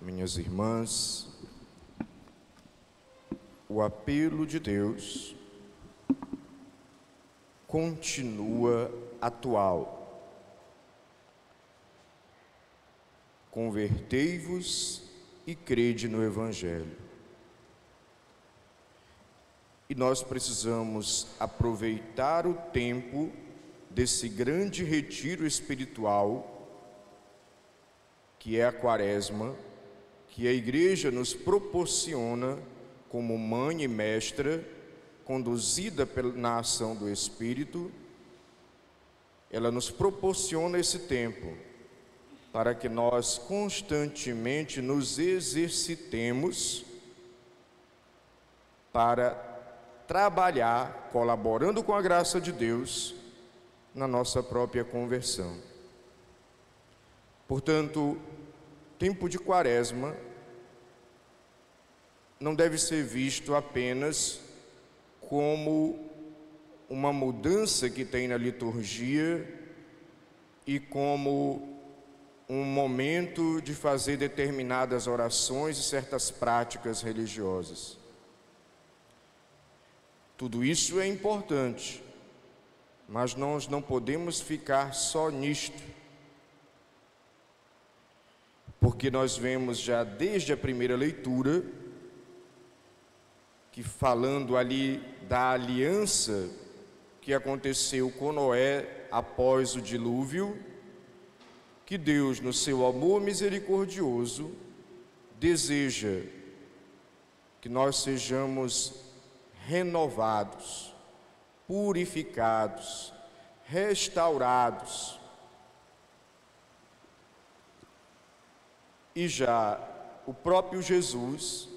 minhas irmãs, o apelo de Deus continua atual. Convertei-vos e crede no Evangelho. E nós precisamos aproveitar o tempo desse grande retiro espiritual que é a Quaresma, que a Igreja nos proporciona como mãe e mestra, conduzida na ação do Espírito. Ela nos proporciona esse tempo para que nós constantemente nos exercitemos para trabalhar, colaborando com a graça de Deus, na nossa própria conversão. Portanto, tempo de Quaresma não deve ser visto apenas como uma mudança que tem na liturgia e como um momento de fazer determinadas orações e certas práticas religiosas. Tudo isso é importante, mas nós não podemos ficar só nisto, porque nós vemos já desde a primeira leitura que, falando ali da aliança que aconteceu com Noé após o dilúvio, que Deus, no seu amor misericordioso, deseja que nós sejamos renovados, purificados, restaurados. E já o próprio Jesus,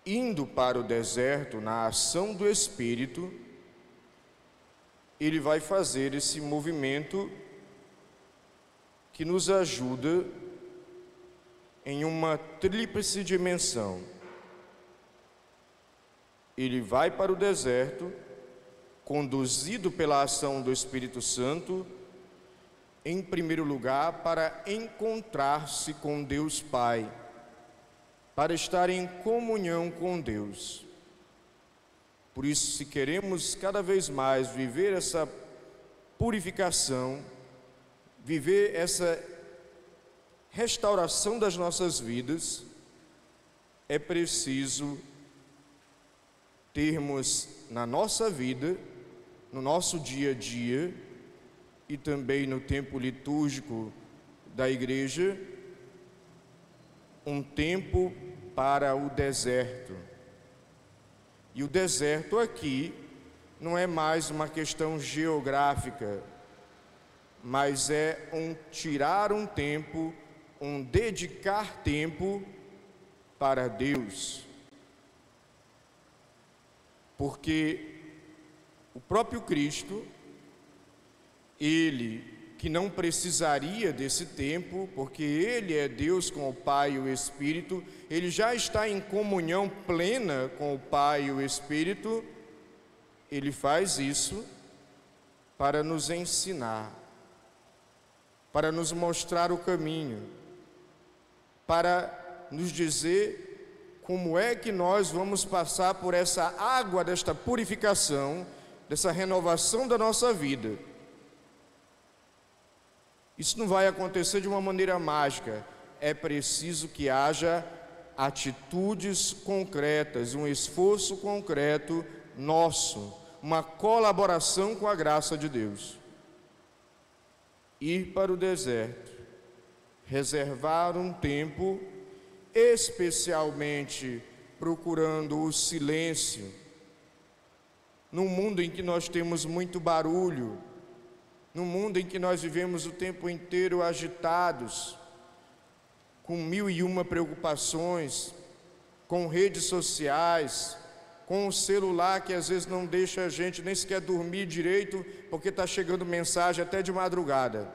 indo para o deserto na ação do Espírito, ele vai fazer esse movimento que nos ajuda em uma tríplice dimensão. Ele vai para o deserto, conduzido pela ação do Espírito Santo, em primeiro lugar, para encontrar-se com Deus Pai, para estar em comunhão com Deus. Por isso, se queremos cada vez mais viver essa purificação, viver essa restauração das nossas vidas, é preciso termos na nossa vida, no nosso dia a dia e também no tempo litúrgico da Igreja, um tempo para o deserto. E o deserto aqui não é mais uma questão geográfica, mas é um tirar um tempo, um dedicar tempo para Deus. Porque o próprio Cristo, Ele que não precisaria desse tempo, porque Ele é Deus com o Pai e o Espírito, Ele já está em comunhão plena com o Pai e o Espírito. Ele faz isso para nos ensinar, para nos mostrar o caminho, para nos dizer como é que nós vamos passar por essa água desta purificação, dessa renovação da nossa vida. Isso não vai acontecer de uma maneira mágica, é preciso que haja atitudes concretas, um esforço concreto nosso, uma colaboração com a graça de Deus. Ir para o deserto, reservar um tempo, especialmente procurando o silêncio, num mundo em que nós temos muito barulho, num mundo em que nós vivemos o tempo inteiro agitados, com 1001 preocupações, com redes sociais, com o celular que às vezes não deixa a gente nem sequer dormir direito, porque está chegando mensagem até de madrugada.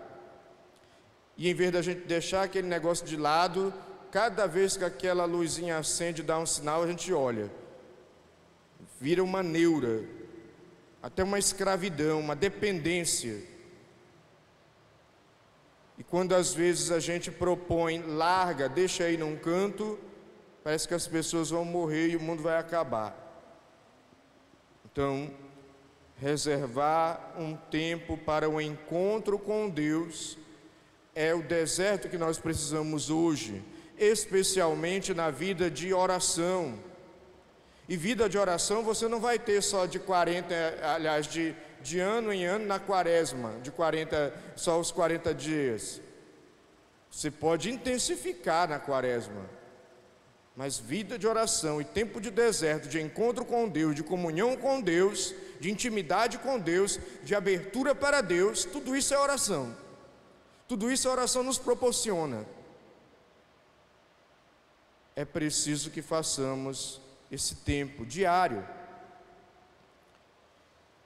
E em vez da gente deixar aquele negócio de lado, cada vez que aquela luzinha acende e dá um sinal, a gente olha. Vira uma neura, até uma escravidão, uma dependência. E quando às vezes a gente propõe, larga, deixa aí num canto, parece que as pessoas vão morrer e o mundo vai acabar. Então, reservar um tempo para o encontro com Deus é o deserto que nós precisamos hoje, especialmente na vida de oração. E vida de oração você não vai ter só de 40, aliás, de ano em ano na quaresma, de 40, só os 40 dias. Você pode intensificar na quaresma, mas vida de oração e tempo de deserto, de encontro com Deus, de comunhão com Deus, de intimidade com Deus, de abertura para Deus, tudo isso é oração. Tudo isso a oração nos proporciona. É preciso que façamos esse tempo diário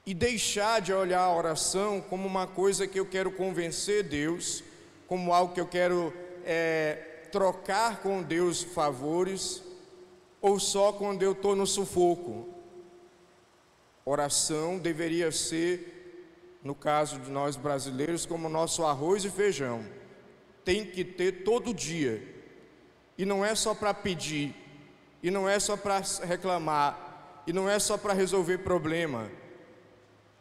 e deixar de olhar a oração como uma coisa que eu quero convencer Deus, como algo que eu quero trocar com Deus favores, ou só quando eu estou no sufoco. Oração deveria ser, no caso de nós brasileiros, como nosso arroz e feijão. Tem que ter todo dia. E não é só para pedir, e não é só para reclamar, e não é só para resolver problema.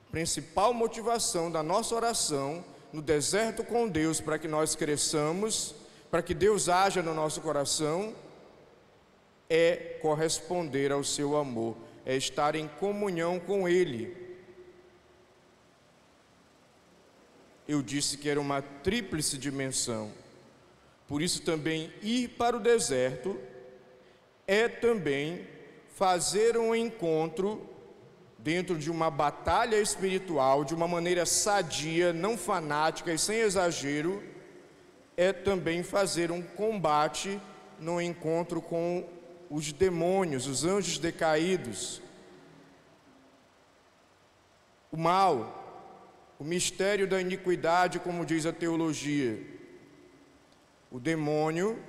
A principal motivação da nossa oração no deserto com Deus, para que nós cresçamos, para que Deus haja no nosso coração, é corresponder ao seu amor, é estar em comunhão com Ele. Eu disse que era uma tríplice dimensão. Por isso também ir para o deserto é também fazer um encontro dentro de uma batalha espiritual, de uma maneira sadia, não fanática e sem exagero, é também fazer um combate no encontro com os demônios, os anjos decaídos, o mal, o mistério da iniquidade, como diz a teologia. O demônio,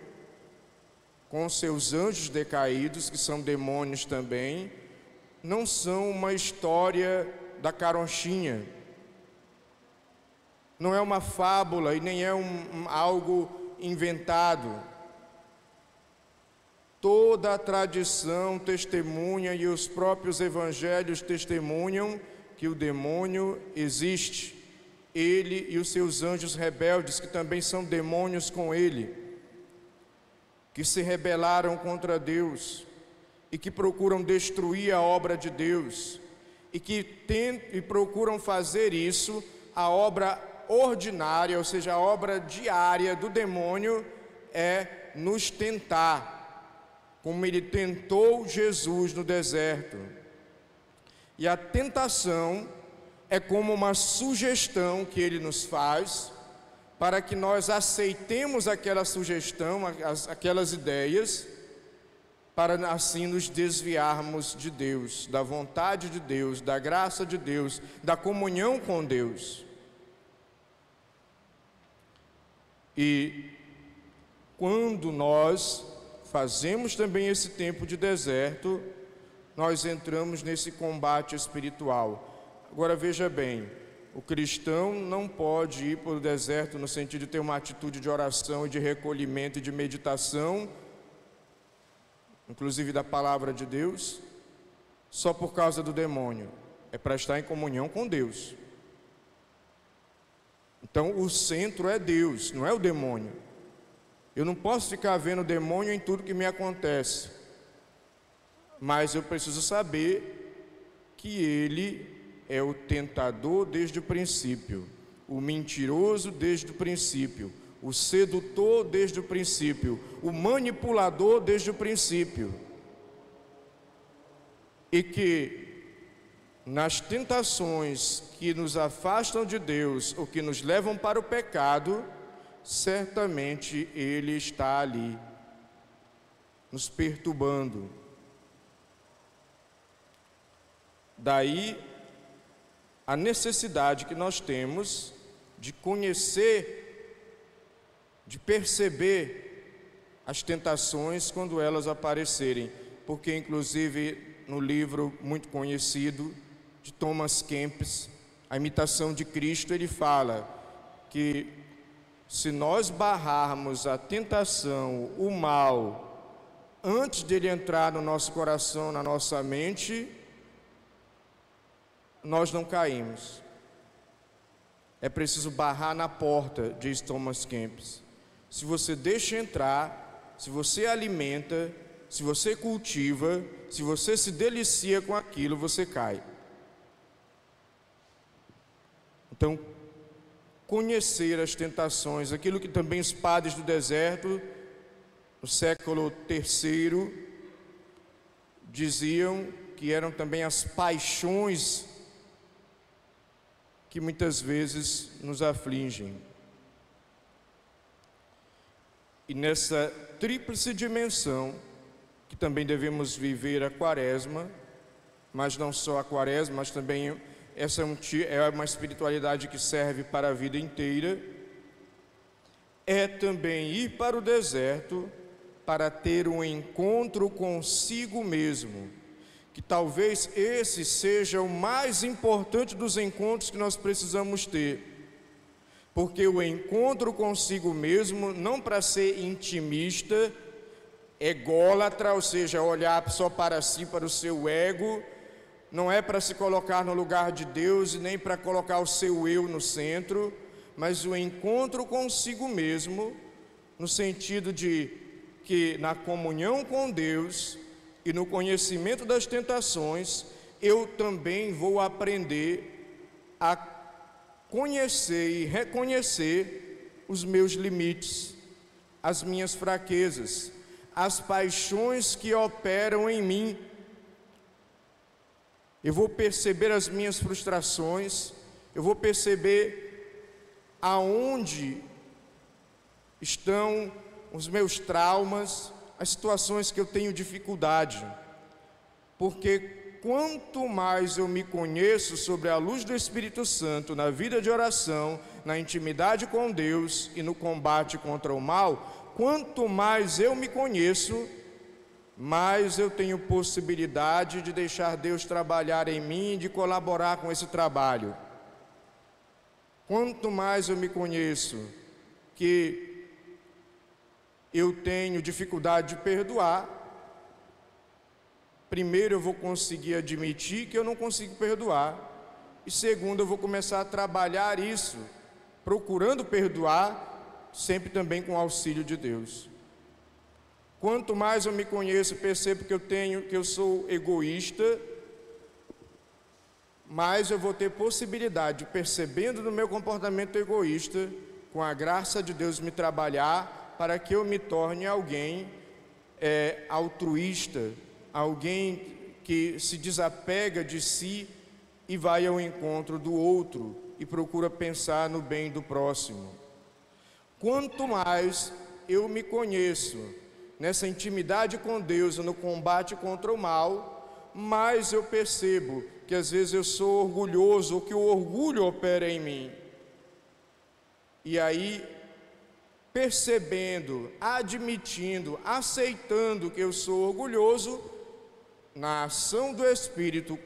com seus anjos decaídos, que são demônios também, não são uma história da caronchinha, não é uma fábula e nem é algo inventado. Toda a tradição testemunha e os próprios evangelhos testemunham que o demônio existe, ele e os seus anjos rebeldes, que também são demônios com ele, que se rebelaram contra Deus e que procuram destruir a obra de Deus e que procuram fazer isso, a obra ordinária, ou seja, a obra diária do demônio é nos tentar, como ele tentou Jesus no deserto. E a tentação é como uma sugestão que ele nos faz para que nós aceitemos aquela sugestão, aquelas ideias, para assim nos desviarmos de Deus, da vontade de Deus, da graça de Deus, da comunhão com Deus. E quando nós fazemos também esse tempo de deserto, nós entramos nesse combate espiritual. Agora veja bem, o cristão não pode ir para o deserto no sentido de ter uma atitude de oração e de recolhimento e de meditação, inclusive da palavra de Deus, só por causa do demônio. É para estar em comunhão com Deus. Então o centro é Deus, não é o demônio. Eu não posso ficar vendo o demônio em tudo que me acontece, mas eu preciso saber que ele é o tentador desde o princípio, o mentiroso desde o princípio, o sedutor desde o princípio, o manipulador desde o princípio. E que nas tentações que nos afastam de Deus ou que nos levam para o pecado, certamente ele está ali, nos perturbando. Daí a necessidade que nós temos de conhecer, de perceber as tentações quando elas aparecerem, porque inclusive no livro muito conhecido de Thomas Kempis, A Imitação de Cristo, ele fala que se nós barrarmos a tentação, o mal, antes dele entrar no nosso coração, na nossa mente, nós não caímos. É preciso barrar na porta, diz Thomas Kempis. Se você deixa entrar, se você alimenta, se você cultiva, se você se delicia com aquilo, você cai. Então, conhecer as tentações, aquilo que também os padres do deserto, no século III, diziam que eram também as paixões que muitas vezes nos afligem. E nessa tríplice dimensão, que também devemos viver a quaresma, mas não só a quaresma, mas também essa é uma espiritualidade que serve para a vida inteira, é também ir para o deserto para ter um encontro consigo mesmo, que talvez esse seja o mais importante dos encontros que nós precisamos ter, porque o encontro consigo mesmo, não para ser intimista, ególatra, ou seja, olhar só para si, para o seu ego, não é para se colocar no lugar de Deus e nem para colocar o seu eu no centro, mas o encontro consigo mesmo, no sentido de que na comunhão com Deus e no conhecimento das tentações, eu também vou aprender a conhecer e reconhecer os meus limites, as minhas fraquezas, as paixões que operam em mim. Eu vou perceber as minhas frustrações, eu vou perceber aonde estão os meus traumas, as situações que eu tenho dificuldade, porque quanto mais eu me conheço sobre a luz do Espírito Santo na vida de oração, na intimidade com Deus e no combate contra o mal, quanto mais eu me conheço, mais eu tenho possibilidade de deixar Deus trabalhar em mim e de colaborar com esse trabalho. Quanto mais eu me conheço que eu tenho dificuldade de perdoar, primeiro eu vou conseguir admitir que eu não consigo perdoar, e segundo eu vou começar a trabalhar isso, procurando perdoar, sempre também com o auxílio de Deus. Quanto mais eu me conheço, percebo que eu sou egoísta, mais eu vou ter possibilidade, percebendo no meu comportamento egoísta, com a graça de Deus me trabalhar, para que eu me torne alguém altruísta, alguém que se desapega de si e vai ao encontro do outro e procura pensar no bem do próximo. Quanto mais eu me conheço nessa intimidade com Deus e no combate contra o mal, mais eu percebo que às vezes eu sou orgulhoso, ou que o orgulho opera em mim. E aí, percebendo, admitindo, aceitando que eu sou orgulhoso, na ação do Espírito,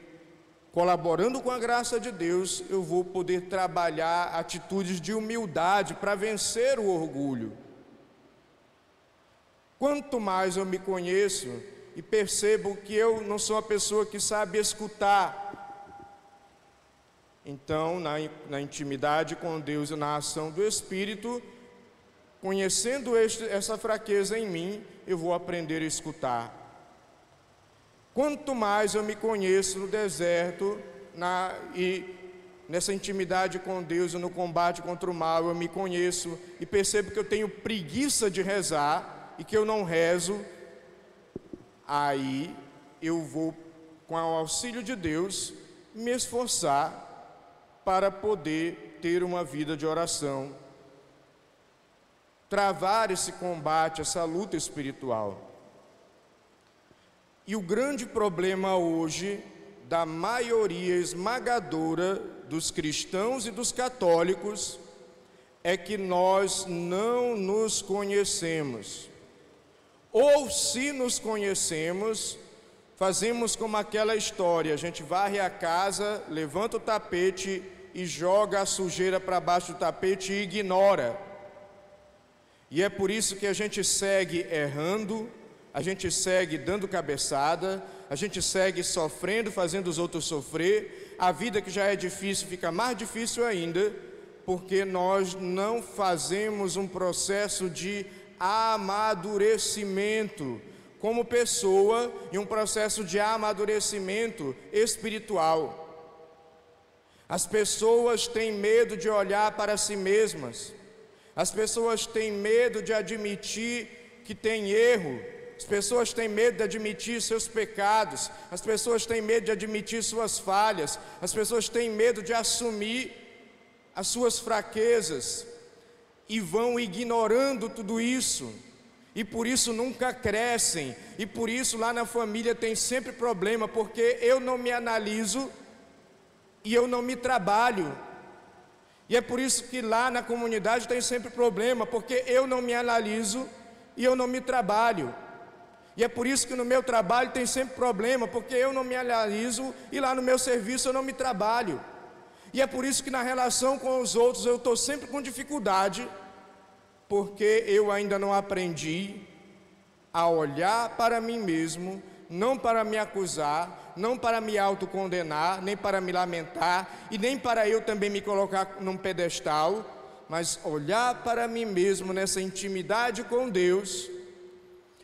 colaborando com a graça de Deus, eu vou poder trabalhar atitudes de humildade para vencer o orgulho. Quanto mais eu me conheço e percebo que eu não sou uma pessoa que sabe escutar, então, na intimidade com Deus e na ação do Espírito, conhecendo essa fraqueza em mim, eu vou aprender a escutar. Quanto mais eu me conheço no deserto e nessa intimidade com Deus e no combate contra o mal, eu me conheço e percebo que eu tenho preguiça de rezar e que eu não rezo, aí eu vou, com o auxílio de Deus, me esforçar para poder ter uma vida de oração, travar esse combate, essa luta espiritual. E o grande problema hoje da maioria esmagadora dos cristãos e dos católicos é que nós não nos conhecemos. Ou se nos conhecemos, fazemos como aquela história, a gente varre a casa, levanta o tapete e joga a sujeira para baixo do tapete e ignora. E é por isso que a gente segue errando, a gente segue dando cabeçada, a gente segue sofrendo, fazendo os outros sofrer. A vida que já é difícil fica mais difícil ainda, porque nós não fazemos um processo de amadurecimento como pessoa e um processo de amadurecimento espiritual. As pessoas têm medo de olhar para si mesmas, as pessoas têm medo de admitir que tem erro, as pessoas têm medo de admitir seus pecados, as pessoas têm medo de admitir suas falhas, as pessoas têm medo de assumir as suas fraquezas e vão ignorando tudo isso, e por isso nunca crescem, e por isso lá na família tem sempre problema, porque eu não me analiso e eu não me trabalho. E é por isso que lá na comunidade tem sempre problema, porque eu não me analiso e eu não me trabalho. E é por isso que no meu trabalho tem sempre problema, porque eu não me analiso e lá no meu serviço eu não me trabalho. E é por isso que na relação com os outros eu estou sempre com dificuldade, porque eu ainda não aprendi a olhar para mim mesmo, não para me acusar, não para me autocondenar, nem para me lamentar, e nem para eu também me colocar num pedestal, mas olhar para mim mesmo nessa intimidade com Deus,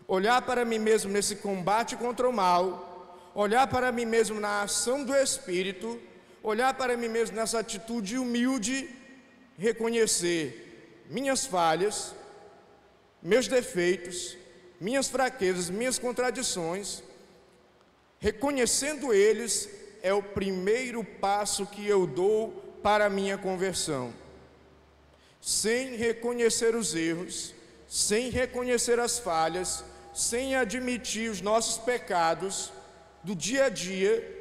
olhar para mim mesmo nesse combate contra o mal, olhar para mim mesmo na ação do Espírito, olhar para mim mesmo nessa atitude humilde, reconhecer minhas falhas, meus defeitos, minhas fraquezas, minhas contradições. Reconhecendo eles é o primeiro passo que eu dou para a minha conversão. Sem reconhecer os erros, sem reconhecer as falhas, sem admitir os nossos pecados do dia a dia,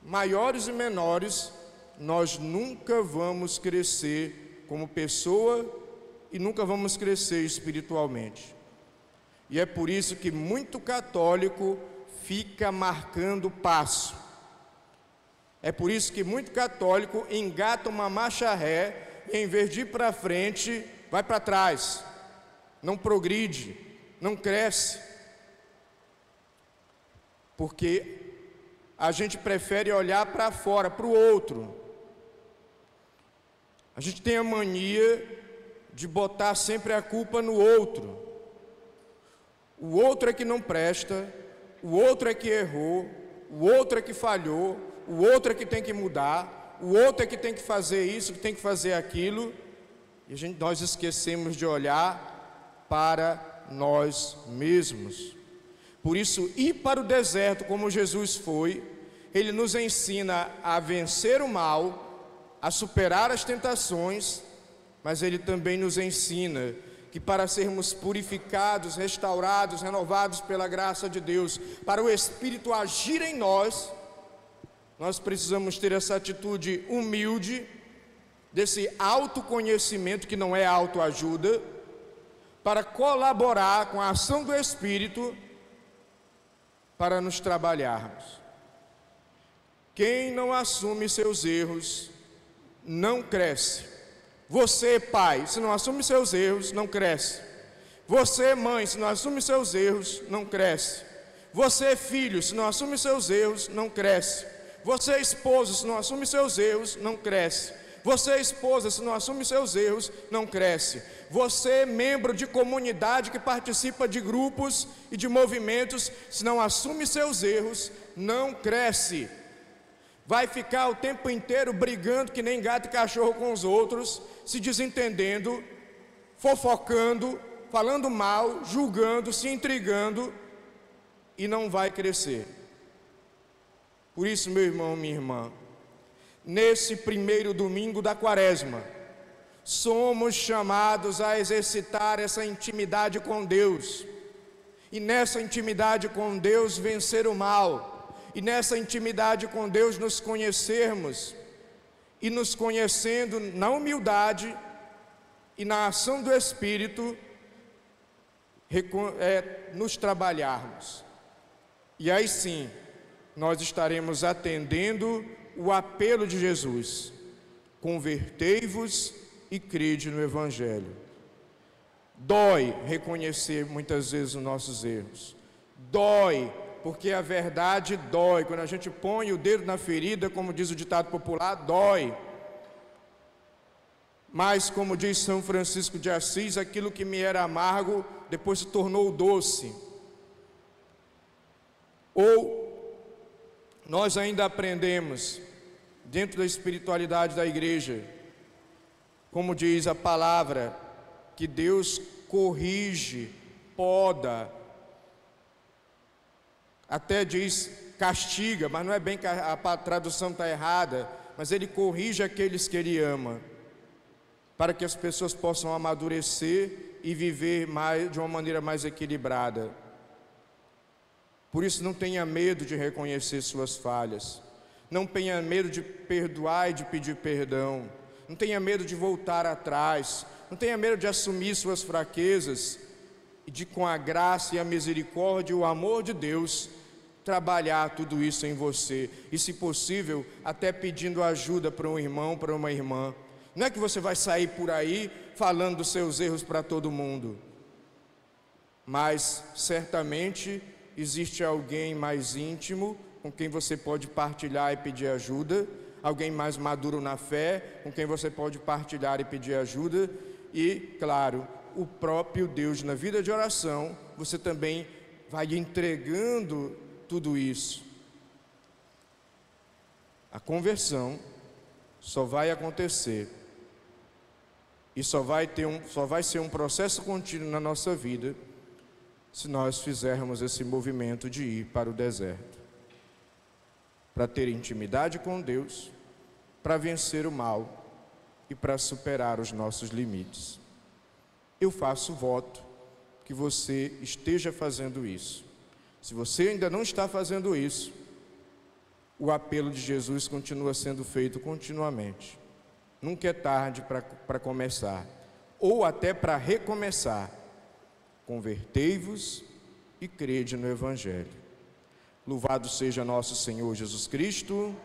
maiores e menores, nós nunca vamos crescer como pessoa e nunca vamos crescer espiritualmente. E é por isso que muito católico fica marcando passo. É por isso que muito católico engata uma marcha ré e em vez de ir para frente, vai para trás, não progride, não cresce, porque a gente prefere olhar para fora, para o outro. A gente tem a mania de botar sempre a culpa no outro. O outro é que não presta, o outro é que errou, o outro é que falhou, o outro é que tem que mudar, o outro é que tem que fazer isso, que tem que fazer aquilo, e nós esquecemos de olhar para nós mesmos. Por isso, ir para o deserto como Jesus foi, ele nos ensina a vencer o mal, a superar as tentações, mas ele também nos ensina que para sermos purificados, restaurados, renovados pela graça de Deus, para o Espírito agir em nós, nós precisamos ter essa atitude humilde, desse autoconhecimento que não é autoajuda, para colaborar com a ação do Espírito, para nos trabalharmos. Quem não assume seus erros, não cresce. Você, pai, se não assume seus erros, não cresce. Você, mãe, se não assume seus erros, não cresce. Você, filho, se não assume seus erros, não cresce. Você, esposo, se não assume seus erros, não cresce. Você, esposa, se não assume seus erros, não cresce. Você, membro de comunidade que participa de grupos e de movimentos, se não assume seus erros, não cresce. Vai ficar o tempo inteiro brigando que nem gato e cachorro com os outros, se desentendendo, fofocando, falando mal, julgando, se intrigando, e não vai crescer. Por isso, meu irmão, minha irmã, nesse primeiro domingo da Quaresma, somos chamados a exercitar essa intimidade com Deus, e nessa intimidade com Deus vencer o mal, e nessa intimidade com Deus nos conhecermos, e nos conhecendo na humildade e na ação do Espírito, nos trabalharmos. E aí sim, nós estaremos atendendo o apelo de Jesus: convertei-vos e crede no Evangelho. Dói reconhecer muitas vezes os nossos erros. Dói, porque a verdade dói. Quando a gente põe o dedo na ferida, como diz o ditado popular, dói. Mas, como diz São Francisco de Assis, aquilo que me era amargo, depois se tornou doce. Ou nós ainda aprendemos, dentro da espiritualidade da igreja, como diz a palavra, que Deus corrige, poda, até diz castiga, mas não é bem, a tradução está errada, mas Ele corrige aqueles que Ele ama, para que as pessoas possam amadurecer e viver de uma maneira mais equilibrada. Por isso, não tenha medo de reconhecer suas falhas, não tenha medo de perdoar e de pedir perdão, não tenha medo de voltar atrás, não tenha medo de assumir suas fraquezas e de, com a graça e a misericórdia e o amor de Deus, trabalhar tudo isso em você. E, se possível, até pedindo ajuda para um irmão, para uma irmã. Não é que você vai sair por aí falando dos seus erros para todo mundo, mas certamente existe alguém mais íntimo com quem você pode partilhar e pedir ajuda, alguém mais maduro na fé com quem você pode partilhar e pedir ajuda, e, claro, o próprio Deus. Na vida de oração, você também vai entregando tudo isso. A conversão só vai acontecer e só vai ser um processo contínuo na nossa vida se nós fizermos esse movimento de ir para o deserto, para ter intimidade com Deus, para vencer o mal e para superar os nossos limites. Eu faço voto que você esteja fazendo isso. Se você ainda não está fazendo isso, o apelo de Jesus continua sendo feito continuamente. Nunca é tarde para começar, ou até para recomeçar. Convertei-vos e crede no Evangelho. Louvado seja nosso Senhor Jesus Cristo.